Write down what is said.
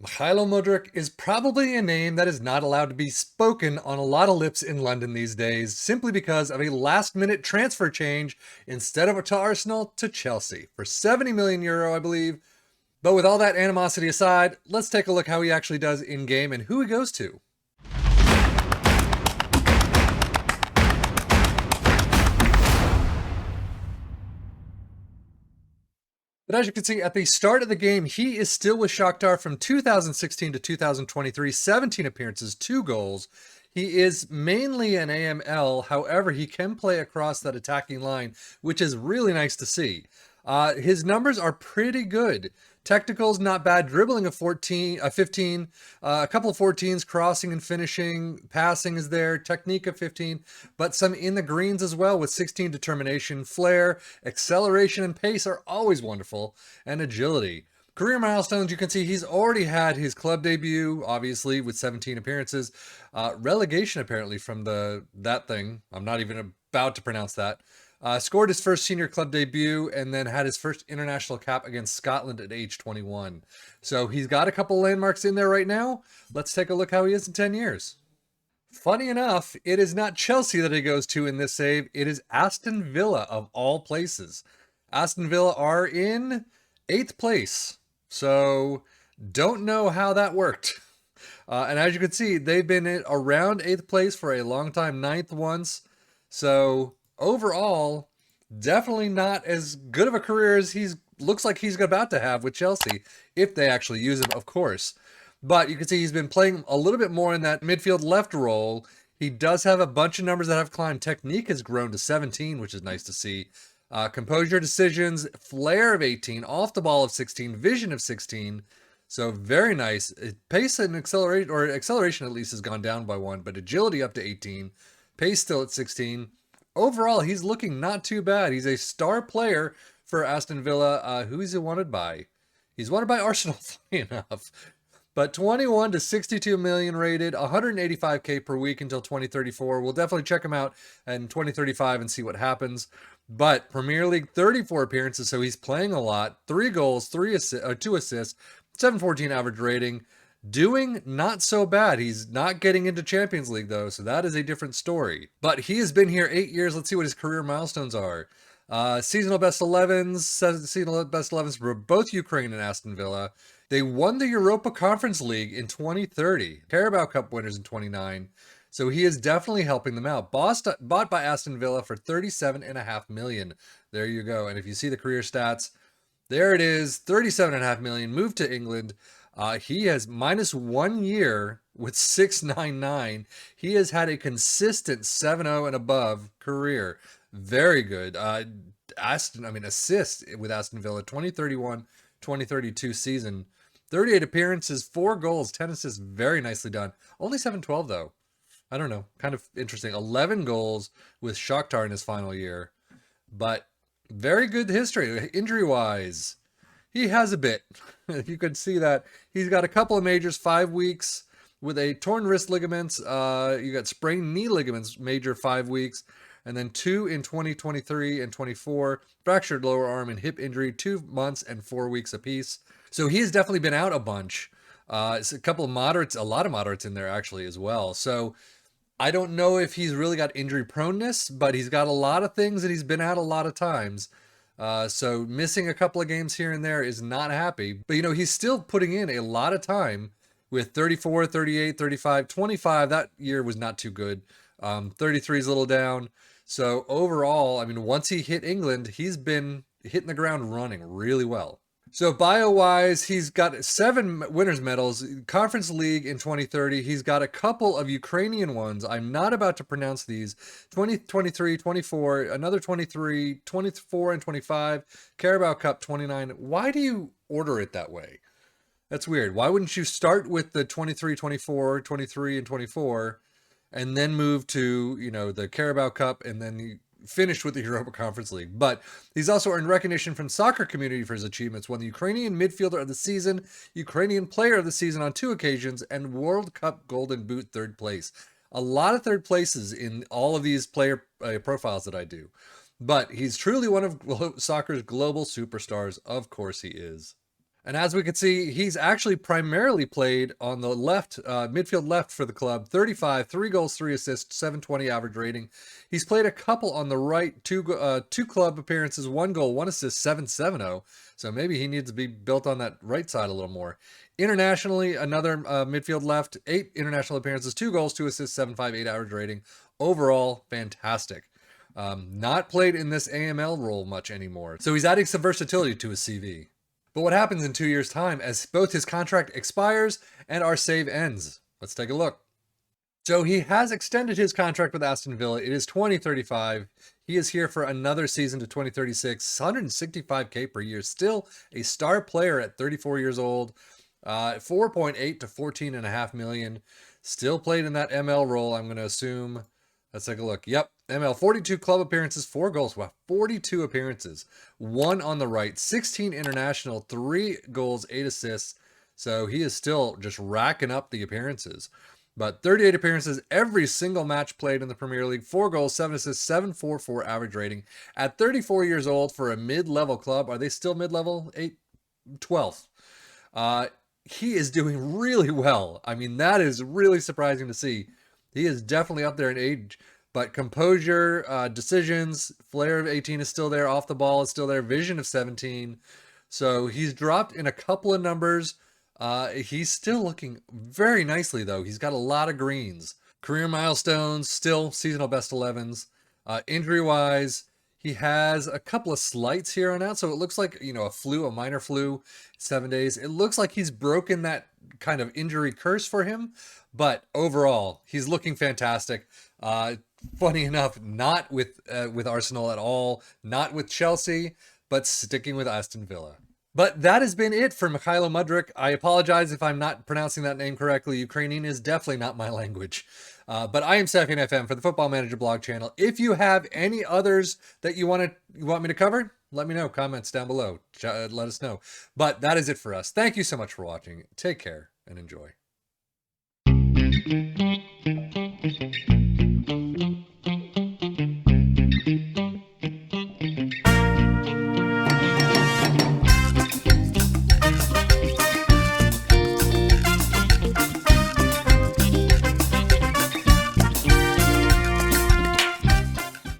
Mykhailo Mudryk is probably a name that is not allowed to be spoken on a lot of lips in London these days, simply because of a last-minute transfer change instead of to Arsenal to Chelsea for 70 million euro, I believe. But with all that animosity aside, let's take a look how he actually does in game and who he goes to. But as you can see, at the start of the game, he is still with Shakhtar from 2016 to 2023, 17 appearances, 2 goals. He is mainly an AML, however, he can play across that attacking line, which is really nice to see. His numbers are pretty good. Technicals not bad. Dribbling a 15, a couple of 14s, crossing and finishing, passing is there. Technique of 15, but some in the greens as well with 16 determination, flair, acceleration, and pace are always wonderful, and agility. Career milestones, you can see he's already had his club debut, obviously, with 17 appearances. Relegation, apparently, from that thing. I'm not even about to pronounce that. Scored his first senior club debut and then had his first international cap against Scotland at age 21. So he's got a couple landmarks in there right now. Let's take a look how he is in 10 years. Funny enough, it is not Chelsea that he goes to in this save. It is Aston Villa, of all places. Aston Villa are in 8th place. So don't know how that worked. And as you can see, they've been around 8th place for a long time, 9th once. So overall, definitely not as good of a career as he's looks like he's about to have with Chelsea, if they actually use him, of course. But you can see he's been playing a little bit more in that midfield left role. He does have a bunch of numbers that have climbed. Technique has grown to 17, which is nice to see. Composure, decisions, flair of 18, off the ball of 16, vision of 16. So very nice. Pace and acceleration at least has gone down by 1, but agility up to 18. Pace still at 16. Overall, he's looking not too bad. He's a star player for Aston Villa. Who is he wanted by? He's wanted by Arsenal, funny enough. But 21 to 62 million rated, 185k per week until 2034. We'll definitely check him out in 2035 and see what happens. But Premier League 34 appearances, so he's playing a lot. 3 goals, 2 assists, 714 average rating. Doing not so bad. He's not getting into Champions League though, so that is a different story. But he has been here 8 years. Let's see what his career milestones are. Seasonal best 11s, seasonal best 11s for both Ukraine and Aston Villa. They won the Europa Conference League in 2030. Carabao Cup winners in 29. So he is definitely helping them out. Bought by Aston Villa for 37.5 million. There you go. And if you see the career stats, there it is, 37.5 million. Moved to England. He has minus 1 year with 699. He has had a consistent 7-0 and above career. Very good. Assist with Aston Villa, 2031, 2032 season. 38 appearances, 4 goals, 10 assists. Very nicely done. Only 712 though. I don't know. Kind of interesting. 11 goals with Shakhtar in his final year. But very good history. Injury-wise, he has a bit. You can see that. He's got a couple of majors, 5 weeks with a torn wrist ligaments. You got sprained knee ligaments, major 5 weeks. And then 2 in 2023 and 24. Fractured lower arm and hip injury, 2 months and 4 weeks apiece. So he's definitely been out a bunch. It's a couple of moderates, a lot of moderates in there actually as well. So I don't know if he's really got injury proneness, but he's got a lot of things and he's been out a lot of times. So missing a couple of games here and there is not happy. But, he's still putting in a lot of time with 34, 38, 35, 25. That year was not too good. 33 is a little down. So overall, once he hit England, he's been hitting the ground running really well. So bio-wise, he's got 7 winners' medals, Conference League in 2030. He's got a couple of Ukrainian ones. I'm not about to pronounce these. 2023, 24, another 23, 24, and 25. Carabao Cup 29. Why do you order it that way? That's weird. Why wouldn't you start with the 23, 24, 23, and 24, and then move to, the Carabao Cup, and then you finished with the Europa Conference League? But he's also earned recognition from the soccer community for his achievements. Won the Ukrainian Midfielder of the Season, Ukrainian Player of the Season on 2 occasions, and World Cup Golden Boot 3rd place. A lot of 3rd places in all of these player profiles that I do. But he's truly one of soccer's global superstars. Of course he is. And as we can see, he's actually primarily played on the left, midfield left for the club. 35, 3 goals, 3 assists, 720 average rating. He's played a couple on the right, two club appearances, 1 goal, 1 assist, 770. So maybe he needs to be built on that right side a little more. Internationally, another midfield left, 8 international appearances, 2 goals, 2 assists, 758 average rating. Overall, fantastic. Not played in this AML role much anymore. So he's adding some versatility to his CV. But what happens in 2 years' time as both his contract expires and our save ends? Let's take a look. So he has extended his contract with Aston Villa. It is 2035. He is here for another season to 2036. 165K per year. Still a star player at 34 years old. 4.8 to 14.5 million. Still played in that ML role, I'm going to assume. Let's take a look. Yep, ML, 42 club appearances, 4 goals. Wow, 42 appearances. 1 on the right, 16 international, 3 goals, 8 assists. So he is still just racking up the appearances. But 38 appearances, every single match played in the Premier League. 4 goals, 7 assists, 744 average rating. At 34 years old for a mid-level club, are they still mid-level? 12th. He is doing really well. I mean, that is really surprising to see. He is definitely up there in age, but composure, decisions, flair of 18 is still there, off the ball is still there, vision of 17. So he's dropped in a couple of numbers. He's still looking very nicely, though. He's got a lot of greens. Career milestones, still seasonal best 11s. Injury-wise, he has a couple of slights here on out, so it looks like, a minor flu, 7 days. It looks like he's broken that kind of injury curse for him, but overall, he's looking fantastic. Funny enough, not with Arsenal at all, not with Chelsea, but sticking with Aston Villa. But that has been it for Mykhailo Mudryk. I apologize if I'm not pronouncing that name correctly. Ukrainian is definitely not my language. But I am Sefian FM for the Football Manager blog channel. If you have any others that you want me to cover, let me know. Comments down below. Let us know. But that is it for us. Thank you so much for watching. Take care and enjoy.